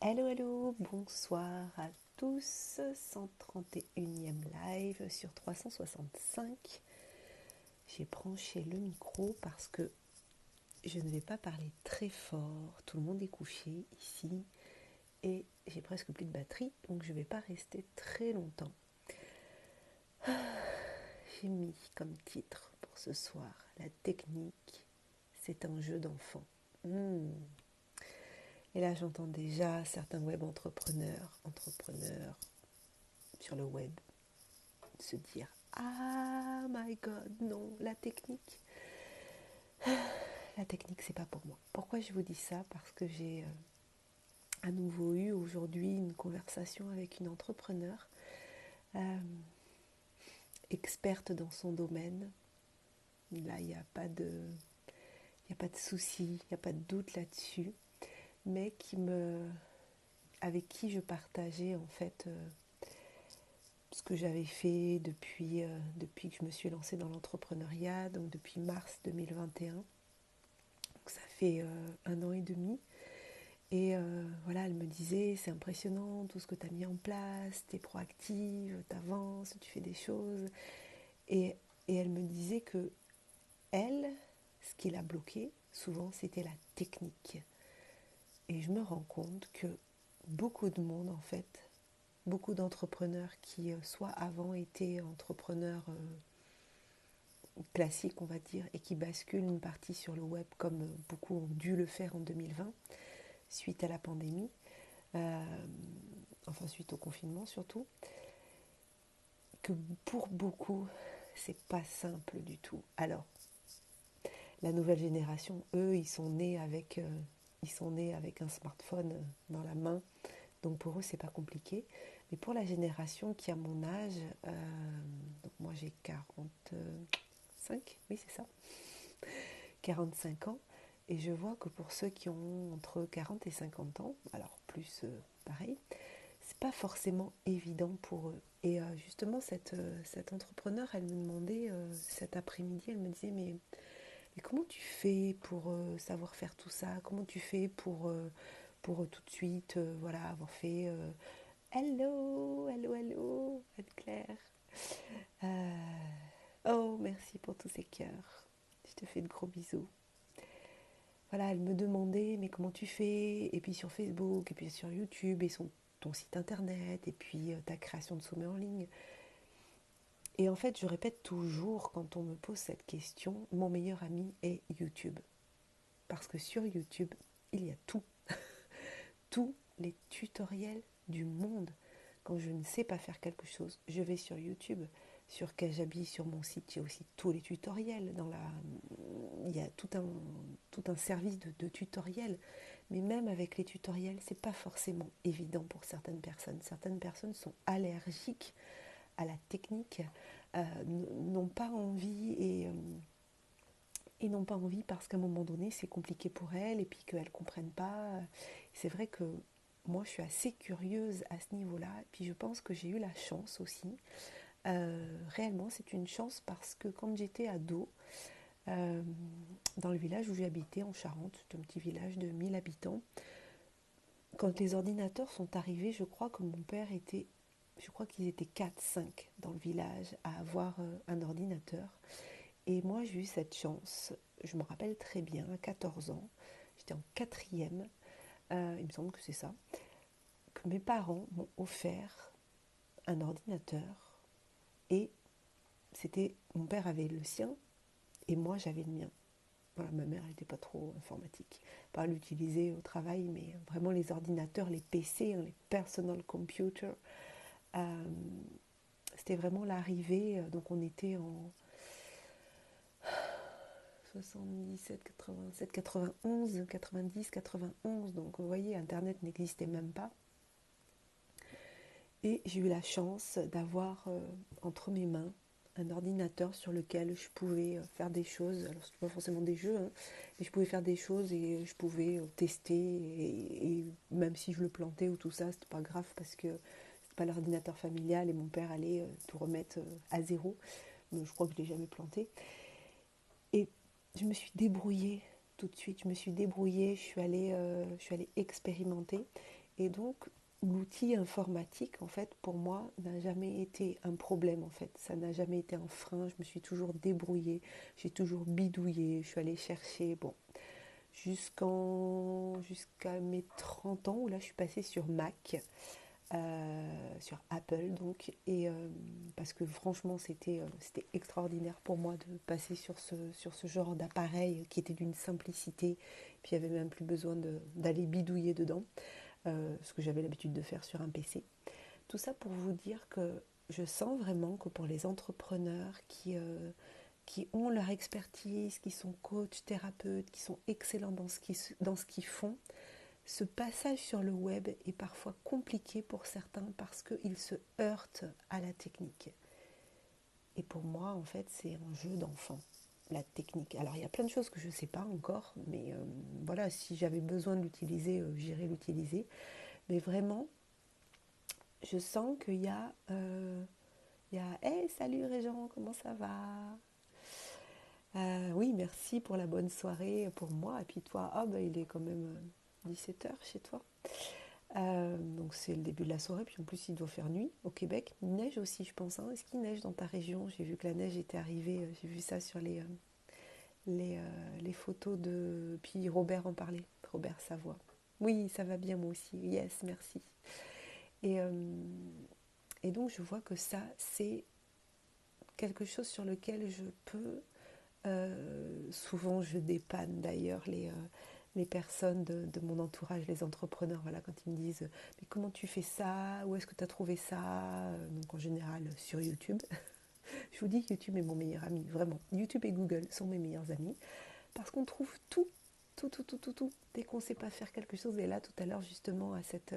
Hello, hello, bonsoir à tous, 131e live sur 365. J'ai branché le micro parce que je ne vais pas parler très fort, tout le monde est couché ici et j'ai presque plus de batterie, donc je ne vais pas rester très longtemps. J'ai mis comme titre pour ce soir, la technique, c'est un jeu d'enfant. Et là, j'entends déjà certains web entrepreneurs sur le web, se dire ah my god, non, la technique c'est pas pour moi. Pourquoi je vous dis ça? Parce que j'ai à nouveau eu aujourd'hui une conversation avec une entrepreneur experte dans son domaine. Là, il n'y a pas de souci, il n'y a pas de doute là-dessus, mais avec qui je partageais en fait ce que j'avais fait depuis que je me suis lancée dans l'entrepreneuriat, donc depuis mars 2021. Donc ça fait 1 an et demi. Et voilà, elle me disait, c'est impressionnant tout ce que tu as mis en place, tu es proactive, tu avances, tu fais des choses. Et, et elle me disait que elle, ce qui l'a bloquée, souvent, c'était la technique. Et je me rends compte que beaucoup de monde, en fait, beaucoup d'entrepreneurs qui, soit avant étaient entrepreneurs classiques, on va dire, et qui basculent une partie sur le web comme beaucoup ont dû le faire en 2020, suite à la pandémie, enfin suite au confinement surtout, que pour beaucoup, c'est pas simple du tout. Alors, la nouvelle génération, eux, ils sont nés avec un smartphone dans la main, donc pour eux, c'est pas compliqué. Mais pour la génération qui a mon âge, donc moi j'ai 45, oui c'est ça, 45 ans, et je vois que pour ceux qui ont entre 40 et 50 ans, alors plus pareil, c'est pas forcément évident pour eux. Et justement, cette entrepreneur, elle me demandait cet après-midi, elle me disait, mais comment tu fais pour savoir faire tout ça? Comment tu fais pour tout de suite voilà, avoir fait hello, hello, hello, Anne-Claire. Oh, merci pour tous ces cœurs. Je te fais de gros bisous. Voilà, elle me demandait, mais comment tu fais? Et puis sur Facebook, et puis sur YouTube, et ton site internet, et puis ta création de sommet en ligne. Et en fait, je répète toujours quand on me pose cette question, mon meilleur ami est YouTube. Parce que sur YouTube, il y a tout. Tous les tutoriels du monde. Quand je ne sais pas faire quelque chose, je vais sur YouTube. Sur Kajabi, sur mon site, il y a aussi tous les tutoriels. Il y a tout un service de tutoriels. Mais même avec les tutoriels, c'est pas forcément évident pour certaines personnes. Certaines personnes sont allergiques à la technique, n'ont pas envie et n'ont pas envie parce qu'à un moment donné c'est compliqué pour elles et puis qu'elles ne comprennent pas. C'est vrai que moi je suis assez curieuse à ce niveau-là et puis je pense que j'ai eu la chance aussi. Réellement c'est une chance parce que quand j'étais ado, euh, dans le village où j'habitais en Charente, c'est un petit village de 1000 habitants, quand les ordinateurs sont arrivés, je crois qu'ils étaient 4-5 dans le village à avoir un ordinateur. Et moi, j'ai eu cette chance, je me rappelle très bien, à 14 ans, j'étais en quatrième, il me semble que c'est ça, que mes parents m'ont offert un ordinateur et mon père avait le sien et moi j'avais le mien. Voilà, ma mère n'était pas trop informatique, pas à l'utiliser au travail, mais vraiment les ordinateurs, les PC, hein, les personal computers, euh, c'était vraiment l'arrivée. Donc on était en 77, 87, 91, 90, 91. Donc vous voyez, Internet n'existait même pas. Et j'ai eu la chance d'avoir entre mes mains un ordinateur sur lequel je pouvais faire des choses. Alors ce pas forcément des jeux, hein, mais je pouvais faire des choses et je pouvais tester. Et même si je le plantais ou tout ça, c'était pas grave parce que c'était pas l'ordinateur familial et mon père allait tout remettre à zéro. Mais je crois que je l'ai jamais planté. Et je me suis débrouillée tout de suite. Je me suis débrouillée, je suis allée expérimenter. Et donc, l'outil informatique, en fait, pour moi, n'a jamais été un problème, en fait. Ça n'a jamais été un frein. Je me suis toujours débrouillée, j'ai toujours bidouillé, je suis allée chercher, bon, jusqu'à mes 30 ans, où là, je suis passée sur Mac, sur Apple, donc, et parce que franchement, c'était extraordinaire pour moi de passer sur ce genre d'appareil qui était d'une simplicité, puis il n'y avait même plus besoin d'aller bidouiller dedans, ce que j'avais l'habitude de faire sur un PC. Tout ça pour vous dire que je sens vraiment que pour les entrepreneurs qui ont leur expertise, qui sont coachs, thérapeutes, qui sont excellents dans ce qu'ils font, ce passage sur le web est parfois compliqué pour certains parce qu'ils se heurtent à la technique. Et pour moi, en fait, c'est un jeu d'enfant, la technique. Alors, il y a plein de choses que je ne sais pas encore, mais voilà, si j'avais besoin de l'utiliser, j'irais l'utiliser. Mais vraiment, je sens qu'il y a... Hey, salut Régent, comment ça va? Oui, merci pour la bonne soirée pour moi. Et puis toi, ah bah, il est quand même 17 h chez toi. Donc c'est le début de la soirée, puis en plus il doit faire nuit au Québec. Il neige aussi, je pense, hein. Est-ce qu'il neige dans ta région? J'ai vu que la neige était arrivée, j'ai vu ça sur les photos de... Puis Robert en parlait, Robert Savoie. Oui, ça va bien moi aussi, yes, merci. Et, euh, et donc je vois que ça, c'est quelque chose sur lequel je peux... souvent je dépanne d'ailleurs les personnes de mon entourage, les entrepreneurs, voilà, quand ils me disent mais comment tu fais ça, où est-ce que tu as trouvé ça, donc en général sur YouTube. Je vous dis, YouTube est mon meilleur ami, vraiment. YouTube et Google sont mes meilleurs amis parce qu'on trouve tout, tout, tout, tout, tout, tout dès qu'on ne sait pas faire quelque chose. Et là tout à l'heure justement à cette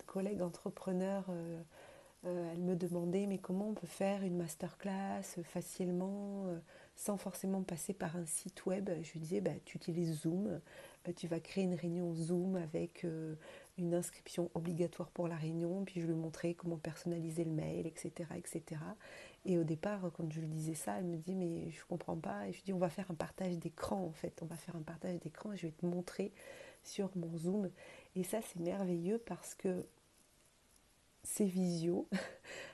collègue entrepreneur, elle me demandait mais comment on peut faire une masterclass facilement sans forcément passer par un site web. Je lui disais bah, tu utilises Zoom, tu vas créer une réunion Zoom avec une inscription obligatoire pour la réunion, puis je lui montrais comment personnaliser le mail, etc. etc. Et au départ, quand je lui disais ça, elle me dit mais je comprends pas. Et je lui dis on va faire un partage d'écran en fait, on va faire un partage d'écran et je vais te montrer sur mon Zoom. Et ça c'est merveilleux parce que ces visios,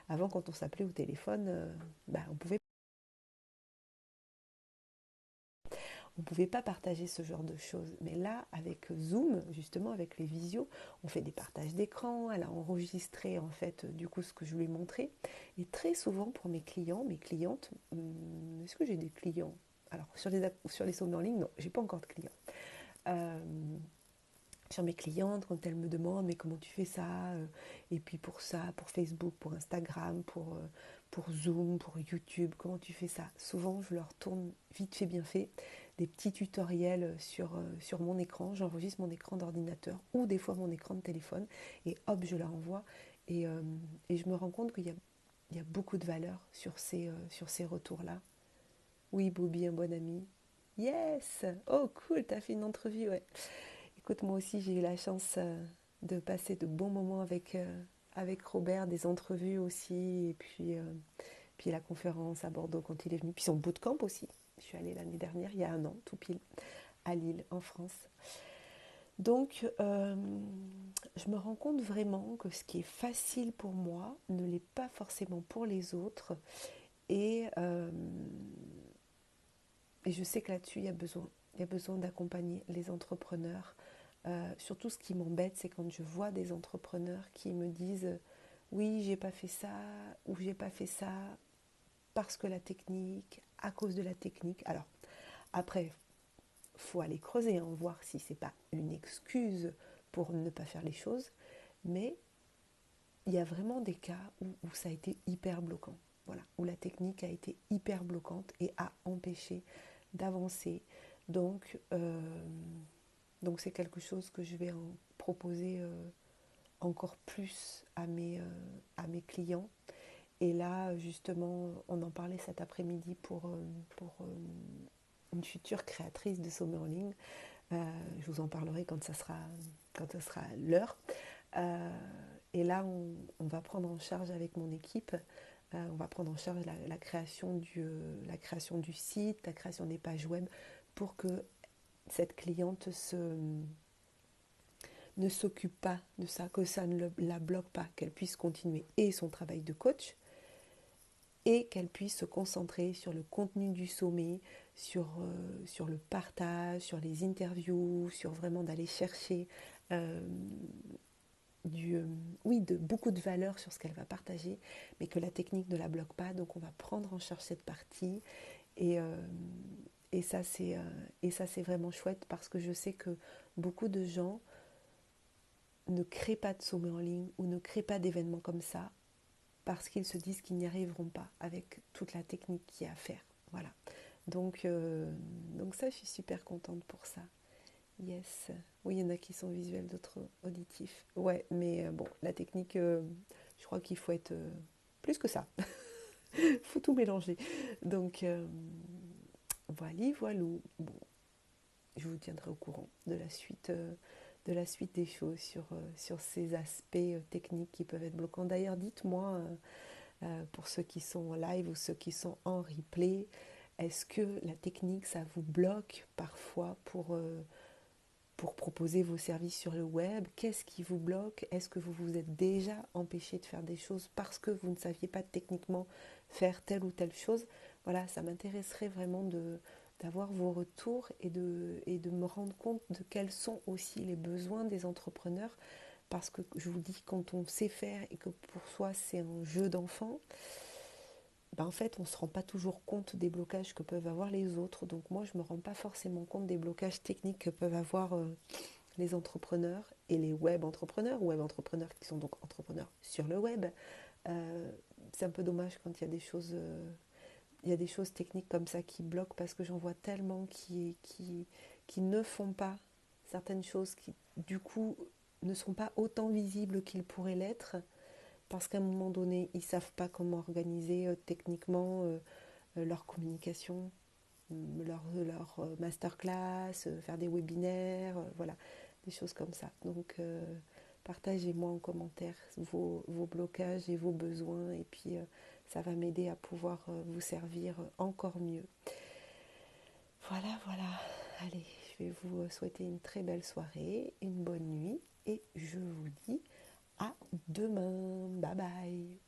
avant, quand on s'appelait au téléphone, bah, on pouvait pas partager ce genre de choses. Mais là, avec Zoom, justement, avec les visios, on fait des partages d'écran. Elle a enregistré, en fait, du coup, ce que je lui ai montré. Et très souvent, pour mes clients, mes clientes, est-ce que j'ai des clients? Alors, sur les sauts en ligne, non, j'ai pas encore de clients. Euh, sur mes clientes, quand elles me demandent mais comment tu fais ça, et puis pour ça, pour Facebook, pour Instagram, pour Zoom, pour YouTube, comment tu fais ça? Souvent je leur tourne vite fait bien fait des petits tutoriels sur mon écran, j'enregistre mon écran d'ordinateur ou des fois mon écran de téléphone et hop je leur envoie et je me rends compte il y a beaucoup de valeur sur ces retours-là. Oui Bobby, un bon ami. Yes! Oh cool, t'as fait une entrevue, ouais. Écoute, moi aussi, j'ai eu la chance de passer de bons moments avec Robert, des entrevues aussi, et puis la conférence à Bordeaux quand il est venu, puis son bootcamp aussi. Je suis allée l'année dernière, il y a un an, tout pile, à Lille, en France. Donc, je me rends compte vraiment que ce qui est facile pour moi ne l'est pas forcément pour les autres, et, euh, et je sais que là-dessus, il y a besoin d'accompagner les entrepreneurs. Surtout, ce qui m'embête, c'est quand je vois des entrepreneurs qui me disent oui, j'ai pas fait ça ou j'ai pas fait ça parce que la technique, à cause de la technique. Alors, après, faut aller creuser, hein, voir si c'est pas une excuse pour ne pas faire les choses, mais il y a vraiment des cas où ça a été hyper bloquant. Voilà, où la technique a été hyper bloquante et a empêché d'avancer. Donc, euh, donc c'est quelque chose que je vais en proposer encore plus à mes clients. Et là, justement, on en parlait cet après-midi pour une future créatrice de sommet en ligne. Je vous en parlerai quand ça sera l'heure. Euh, et là, on va prendre en charge avec mon équipe, on va prendre en charge la création du site, la création des pages web pour que cette cliente ne s'occupe pas de ça, que ça ne la bloque pas, qu'elle puisse continuer et son travail de coach et qu'elle puisse se concentrer sur le contenu du sommet, sur le partage, sur les interviews, sur vraiment d'aller chercher euh, du, euh, oui, de beaucoup de valeur sur ce qu'elle va partager, mais que la technique ne la bloque pas. Donc on va prendre en charge cette partie et, euh, et ça c'est vraiment chouette parce que je sais que beaucoup de gens ne créent pas de sommet en ligne ou ne créent pas d'événements comme ça parce qu'ils se disent qu'ils n'y arriveront pas avec toute la technique qu'il y a à faire. Voilà. Donc ça, je suis super contente pour ça. Yes. Oui, il y en a qui sont visuels, d'autres auditifs. Ouais, mais bon, la technique, je crois qu'il faut être plus que ça. Il faut tout mélanger. Donc, voilà, voilou. Bon, je vous tiendrai au courant de la suite des choses sur ces aspects techniques qui peuvent être bloquants. D'ailleurs, dites-moi, pour ceux qui sont en live ou ceux qui sont en replay, est-ce que la technique, ça vous bloque parfois pour proposer vos services sur le web? Qu'est-ce qui vous bloque? Est-ce que vous vous êtes déjà empêché de faire des choses parce que vous ne saviez pas techniquement faire telle ou telle chose? Voilà, ça m'intéresserait vraiment d'avoir vos retours et de me rendre compte de quels sont aussi les besoins des entrepreneurs. Parce que je vous dis, quand on sait faire et que pour soi c'est un jeu d'enfant, ben en fait on ne se rend pas toujours compte des blocages que peuvent avoir les autres. Donc moi je ne me rends pas forcément compte des blocages techniques que peuvent avoir les entrepreneurs et les web entrepreneurs qui sont donc entrepreneurs sur le web. Euh, c'est un peu dommage quand il y a des choses techniques comme ça qui bloquent parce que j'en vois tellement qui ne font pas certaines choses qui du coup ne sont pas autant visibles qu'ils pourraient l'être parce qu'à un moment donné ils ne savent pas comment organiser techniquement leur communication, leur masterclass, faire des webinaires, voilà, des choses comme ça. Donc partagez-moi en commentaire vos blocages et vos besoins et puis ça va m'aider à pouvoir vous servir encore mieux. Voilà, voilà. Allez, je vais vous souhaiter une très belle soirée, une bonne nuit et je vous dis à demain. Bye bye.